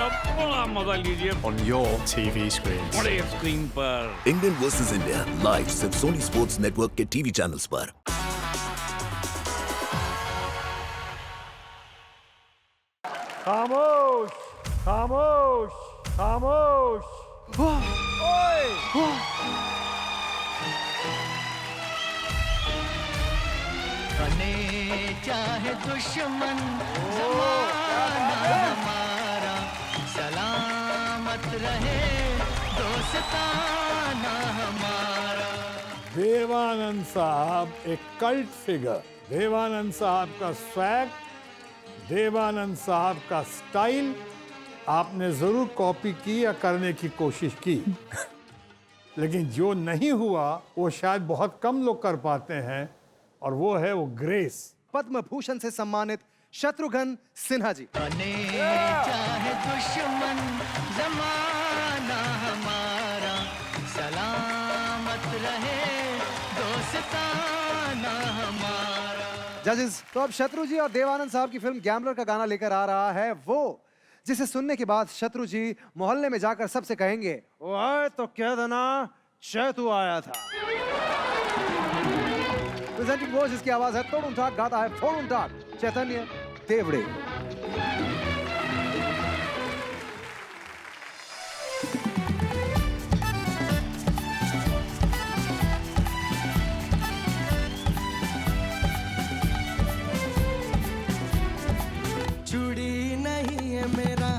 का पूरा मजा लीजिए on your TV screens. बड़े स्क्रीन पर। इंडियन वर्सेस इंडिया लाइव सिर्फ सोनी स्पोर्ट्स नेटवर्क के टीवी चैनल्स पर। खामोश खामोश खामोश। ओए बने चाहे दुश्मन जमाना हमारा, सलामत रहे दोस्ताना हमारा। देवानंद साहब एक कल्ट फिगर। देवानंद साहब का स्वैग, देवानंद साहब का स्टाइल आपने जरूर कॉपी की या करने की कोशिश की लेकिन जो नहीं हुआ वो शायद बहुत कम लोग कर पाते हैं, और वो है वो ग्रेस। पद्म भूषण से सम्मानित शत्रुघ्न सिन्हा जी। बने चाहे दुश्मन जमाना हमारा, सलामत रहे दोस्ताना हमारा। जजेस, तो अब शत्रु जी और देवानंद साहब की फिल्म गैम्बलर का गाना लेकर आ रहा है वो, जिसे सुनने के बाद शत्रु जी मोहल्ले में जाकर सबसे कहेंगे, वो आए तो कह देना शैतू आया था। प्रेजेंटिंग वो जिसकी आवाज है तोड़ूं ठाक, गाता है फोड़ूं ठाक, चैतन्य देवड़े। चूड़ी नहीं है मेरा,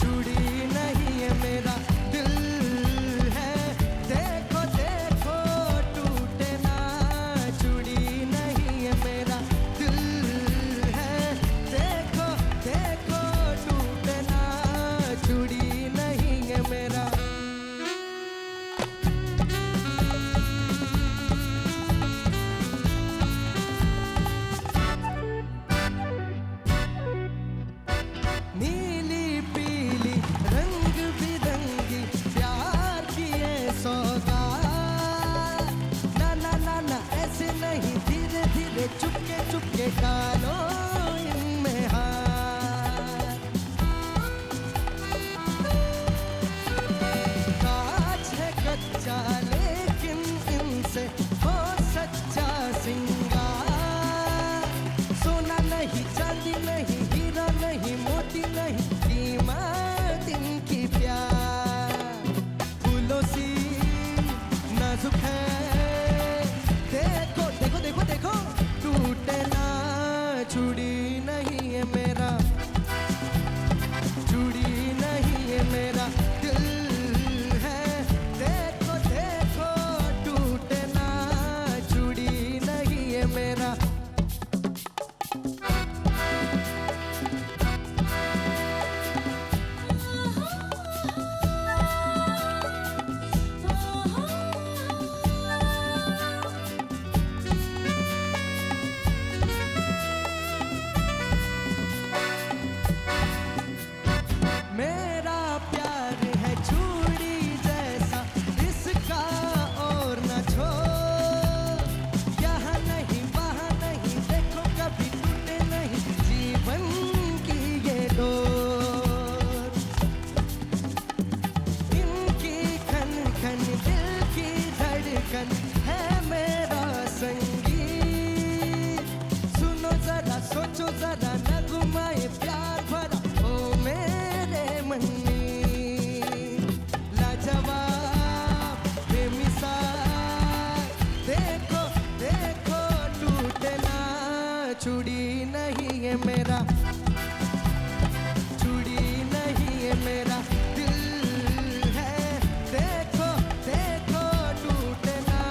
चूड़ी नहीं है मेरा दिल है, देखो देखो टूटे ना। चूड़ी नहीं है मेरा दिल है, देखो देखो टूटे ना। चूड़ी नहीं है मेरा। नीली पीली रंग बिरंगी प्यार की ये सौगात, ना ना ना ना ऐसे नहीं, धीरे धीरे चुपके चुपके डालो इनमें हाथ। कांच है कच्चा लेकिन इनसे हो सच्चा सिंगार। सोना नहीं चांदी नहीं हीरा नहीं मोती नहीं, कीमत इनकी प्यार। फूलों सी नाजुक है, देखो देखो देखो देखो टूटे ना। चूड़ी नहीं है मेरा, चूड़ी नहीं है मेरा दिल है, देखो देखो टूटे ना। चूड़ी नहीं है मेरा। मेरा प्यार है चूड़ी जैसा, इसका और न छोड़। यहाँ नहीं वहाँ नहीं, देखो कभी टूटे नहीं जीवन की ये डोर। इनकी खन खन दिल की धड़कन है मेरा संगीत। सुनो जरा सोचो जरा न घुमाए प्यार भरा ओ मेरे मन में। लाजवाब बेमिसाल, देखो देखो टूटे ना। चूड़ी नहीं है मेरा, चूड़ी नहीं है मेरा दिल है, देखो देखो टूटे ना।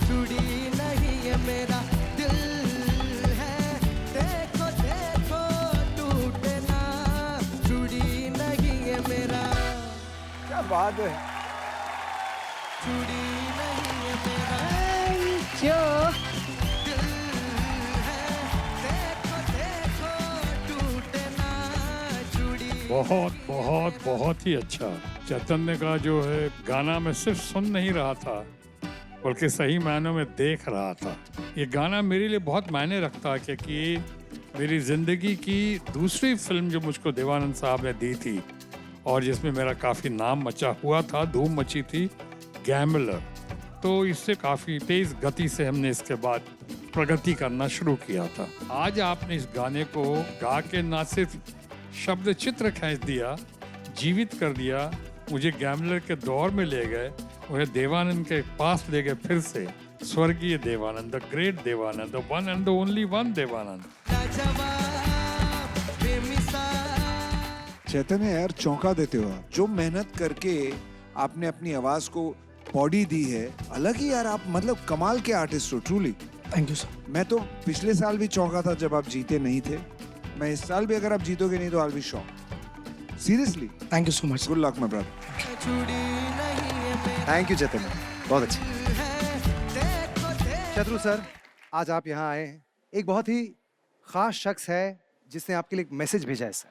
चूड़ी नहीं है मेरा दिल है, देखो देखो टूटे ना। चूड़ी नहीं है मेरा। क्या बात है। चूड़ी नहीं है मेरा दिल है, देखो देखो टूटे ना। चूड़ी बहुत बहुत बहुत ही अच्छा। चैतन्य का जो है गाना मैं सिर्फ सुन नहीं रहा था बल्कि सही मायनों में देख रहा था। ये गाना मेरे लिए बहुत मायने रखता है क्योंकि मेरी जिंदगी की दूसरी फिल्म जो मुझको देवानंद साहब ने दी थी और जिसमें मेरा काफी नाम मचा हुआ था, धूम मची थी, गैम्बलर। तो इससे काफी तेज गति से हमने इसके बाद प्रगति करना शुरू किया था। आज आपने इस गाने को गा के ना सिर्फ शब्द चित्र खींच दिया, जीवित कर दिया, मुझे गैम्बलर के दौर में ले गए, मुझे देवानंद के पास ले गए फिर से। स्वर्गीय Dev Anand, the great Dev Anand, the one and the only one Dev Anand. Chaitanya यार, चौंका देते हो आप। जो मेहनत करके आपने अपनी आवाज को बॉडी दी है, अलग ही यार। आप मतलब कमाल के आर्टिस्ट हो, ट्रूली। Thank you sir. मैं तो पिछले साल भी चौंका था जब आप जीते नहीं थे। मैं इस साल भी अगर आप जीतोगे नहीं तो I will be shocked, seriously. Thank you so much. Good luck my brother. Thank you Chaitanya, बहुत अच्छी। शत्रु सर, आज आप यहाँ आए हैं। एक बहुत ही खास शख्स है जिसने आपके लिए एक मैसेज भेजा है सर।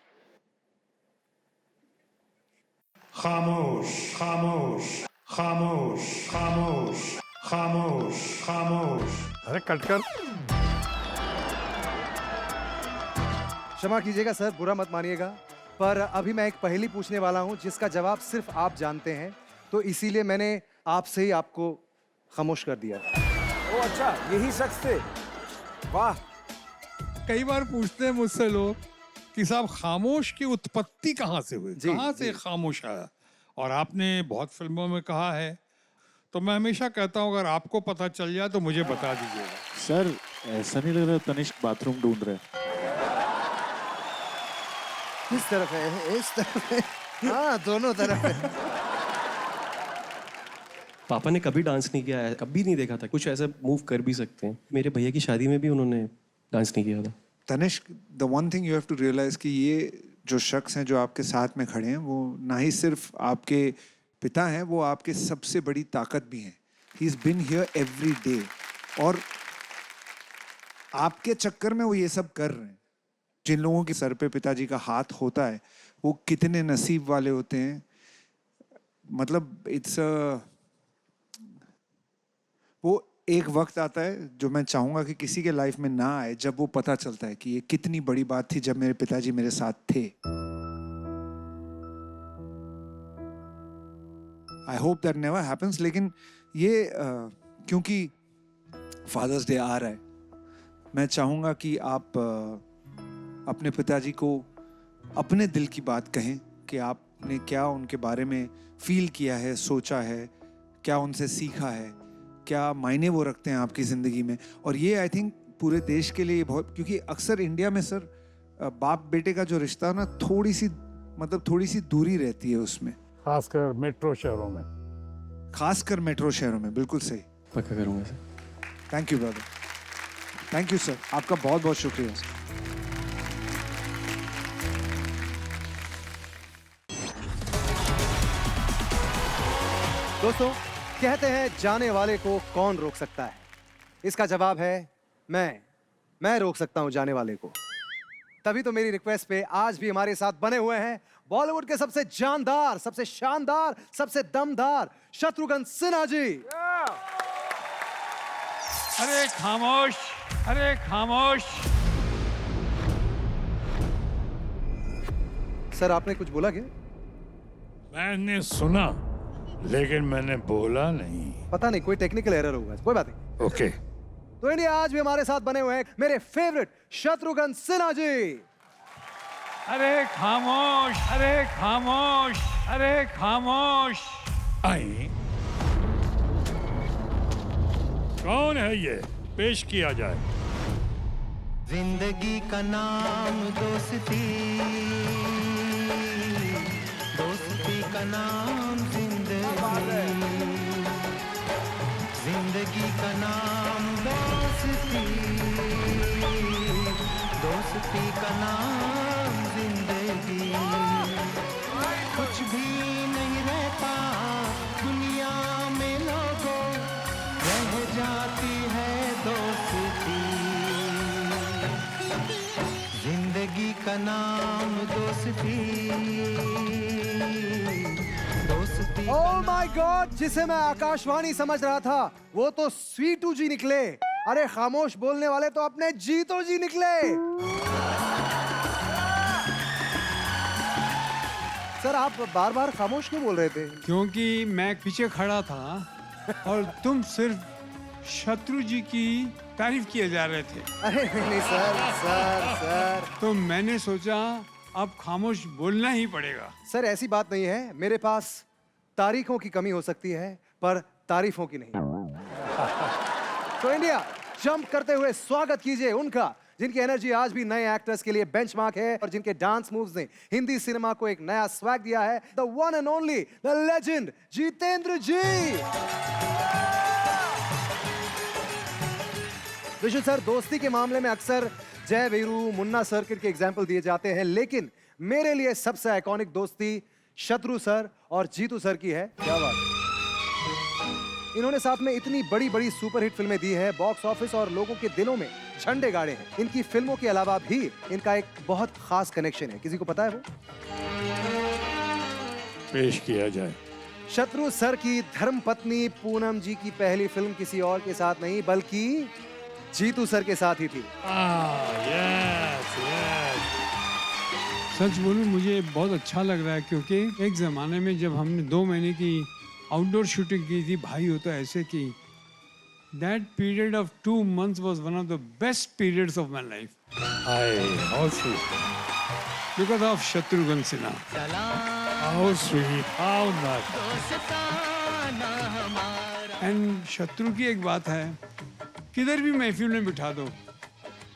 खामोश खामोश खामोश खामोश खामोश खामोश। अरे कट कर। क्षमा कीजिएगा सर, बुरा मत मानिएगा, पर अभी मैं एक पहेली पूछने वाला हूं जिसका जवाब सिर्फ आप जानते हैं, तो इसीलिए मैंने आपसे ही आपको खामोश कर दिया। ओ अच्छा, यही शख्स थे। वाह। कई बार पूछते हैं मुझसे लोग कि साहब खामोश की उत्पत्ति कहाँ से हुई, कहाँ से खामोश आया? और आपने बहुत फिल्मों में कहा है, तो मैं हमेशा कहता हूँ अगर आपको पता चल जाए तो मुझे बता दीजिएगा। सर ऐसा नहीं लग रहा तनिष्क बाथरूम ढूंढ रहे हैं? इस तरफ है, इस तरफ है, हाँ दोनों तरफ है। पापा ने कभी डांस नहीं किया है, कभी नहीं देखा था। कुछ ऐसा मूव कर भी सकते हैं। मेरे भैया की शादी में भी उन्होंने डांस नहीं किया था। Tanishk, the one thing you have to realise कि ये जो शख्स हैं जो आपके साथ में खड़े हैं, वो ना ही सिर्फ आपके पिता हैं, वो आपके सबसे बड़ी ताकत भी हैं। He is been here every day, और आपके चक्कर में वो ये सब कर रहे हैं। जिन लोगों के सर पे पिताजी का हाथ होता है, वो कितने नसीब वाले होते हैं। मतलब इट्स वो एक वक्त आता है जो मैं चाहूंगा कि किसी के लाइफ में ना आए, जब वो पता चलता है कि ये कितनी बड़ी बात थी जब मेरे पिताजी मेरे साथ थे। I hope that never happens. लेकिन ये क्योंकि फादर्स डे आ रहा है, मैं चाहूंगा कि आप अपने पिताजी को अपने दिल की बात कहें कि आपने क्या उनके बारे में फील किया है, सोचा है, क्या उनसे सीखा है, क्या मायने वो रखते हैं आपकी ज़िंदगी में। और ये आई थिंक पूरे देश के लिए बहुत, क्योंकि अक्सर इंडिया में सर बाप बेटे का जो रिश्ता ना, थोड़ी सी दूरी रहती है उसमें, खासकर मेट्रो शहरों में। खासकर मेट्रो शहरों में। बिल्कुल सही। पक्का करूँगा sir. Thank you brother, thank you sir, आपका बहुत बहुत शुक्रिया सर। दोस्तों, कहते हैं जाने वाले को कौन रोक सकता है? इसका जवाब है मैं रोक सकता हूं जाने वाले को। तभी तो मेरी रिक्वेस्ट पे आज भी हमारे साथ बने हुए हैं बॉलीवुड के सबसे जानदार, सबसे शानदार, सबसे दमदार शत्रुघ्न सिन्हा जी। अरे खामोश, अरे खामोश। सर, आपने कुछ बोला क्या? मैंने सुना लेकिन मैंने बोला नहीं। पता नहीं, कोई टेक्निकल एरर होगा, कोई बात नहीं। ओके। तो इंडिया आज भी हमारे साथ बने हुए हैं मेरे फेवरेट शत्रुघ्न सिन्हा जी। अरे खामोश, अरे खामोश, अरे खामोश। आई, कौन है ये? पेश किया जाए। जिंदगी का नाम दोस्ती, दोस्ती का नाम जिंदगी का नाम दोस्ती, दोस्ती का नाम जिंदगी। कुछ भी नहीं रहता दुनिया में लोगों, रह जाती है दोस्ती। जिंदगी का नाम दोस्ती, दोस्ती। ओह माय गॉड, जिसे मैं आकाशवाणी समझ रहा था वो तो स्वीटू जी निकले। अरे खामोश बोलने वाले तो अपने जीतो जी निकले। आप बार बार खामोश क्यों बोल रहे थे? क्योंकि मैं पीछे खड़ा था और तुम सिर्फ शत्रु जी की तारीफ किए जा रहे थे, अरे नहीं सर। तो मैंने सोचा अब खामोश बोलना ही पड़ेगा। सर ऐसी बात नहीं है, मेरे पास तारीखों की कमी हो सकती है पर तारीफों की नहीं। तो इंडिया जंप करते हुए स्वागत कीजिए उनका, जिनकी एनर्जी आज भी नए एक्टर्स के लिए बेंचमार्क है और जिनके डांस मूव्स ने हिंदी सिनेमा को एक नया स्वैग दिया है। The one and only, the legend Jitendra ji. Vishu sir, दोस्ती के मामले में अक्सर जय वीरू, मुन्ना सर्किट के एग्जाम्पल दिए जाते हैं, लेकिन मेरे लिए सबसे आइकॉनिक दोस्ती शत्रु सर और जीतू सर की है। क्या बात। इन्होंने साथ में इतनी बड़ी बड़ी सुपरहिट फिल्में दी है, बॉक्स ऑफिस और लोगों के दिलों में झंडे गाड़े हैं। इनकी फिल्मों के अलावा भी इनका एक बहुत खास कनेक्शन है, किसी को पता है वो? पेश किया जाए। शत्रु सर की धर्मपत्नी पूनम जी की पहली फिल्म किसी और के साथ नहीं बल्कि जीतू सर के साथ ही थी। सच बोलूं मुझे बहुत अच्छा लग रहा है, क्योंकि एक ज़माने में जब हमने 2 महीने की आउटडोर शूटिंग की थी, भाई हो तो ऐसे की, that period of 2 months was one of the best periods of my life How sweet. because of Shatrughan Sinha. How sweet. How nice. And शत्रु की एक बात है, किधर भी महफिल में बिठा दो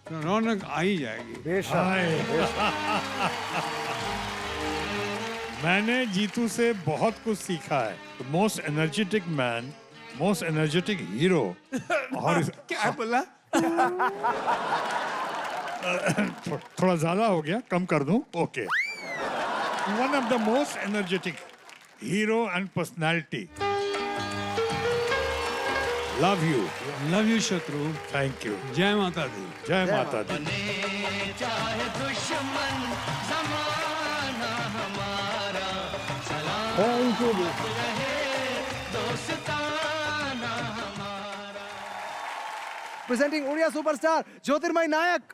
तो रौनक आ ही जाएगी। मैंने जीतू से बहुत कुछ सीखा है। Most energetic man, most energetic hero. और क्या बोला? थोड़ा ज्यादा हो गया, कम कर दूं? Okay. One of the most energetic hero and personality. Love you Shatru. Thank you. जय माता दी। जय माता दी। प्रेजेंटिंग उड़िया सुपरस्टार ज्योतिर्मय नायक।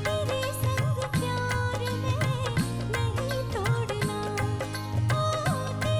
तेरे संग प्यार में नहीं तोड़ना, ओ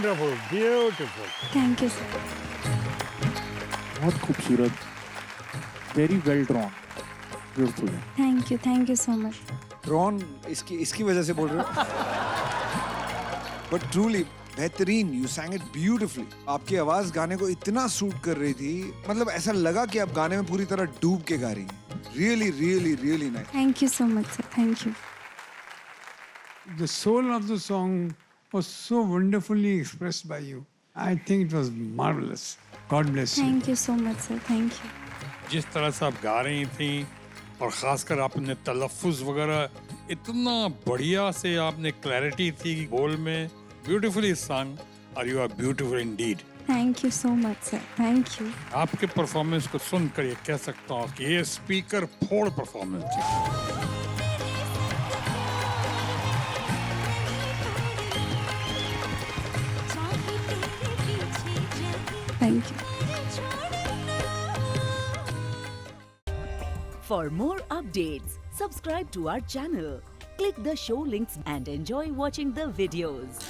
wonderful, beautiful. Thank you sir. बहुत खूबसूरत, वेरी वेल ड्रॉन, ब्यूटीफुल है। Thank you so much. Ron इसकी वजह से बोल रहे हो? बट ट्रूली बेहतरीन, यू सैंग इट ब्यूटिफुली। आपकी आवाज गाने को इतना सूट कर रही थी, मतलब ऐसा लगा कि आप गाने में पूरी तरह डूब के गा रही हैं। Really really really nice. Thank you so much sir, thank you. The soul of the song was so wonderfully expressed by you. I think it was marvelous. God bless you. Thank you so much sir, thank you. जिस तरह से आप गा रही थी और ख़ासकर आपने तलफ़ुज़ वगैरह इतना बढ़िया से आपने क्लैरिटी थी बोल में, ब्यूटीफुली सॉन्ग और you are beautiful indeed. Thank you so much sir, thank you. आपके परफॉर्मेंस को सुनकर ये कह सकता हूँ कि ये स्पीकर फोड़ परफॉर्मेंस थी। Thank you. For more updates, subscribe to our channel, click the show links and enjoy watching the videos.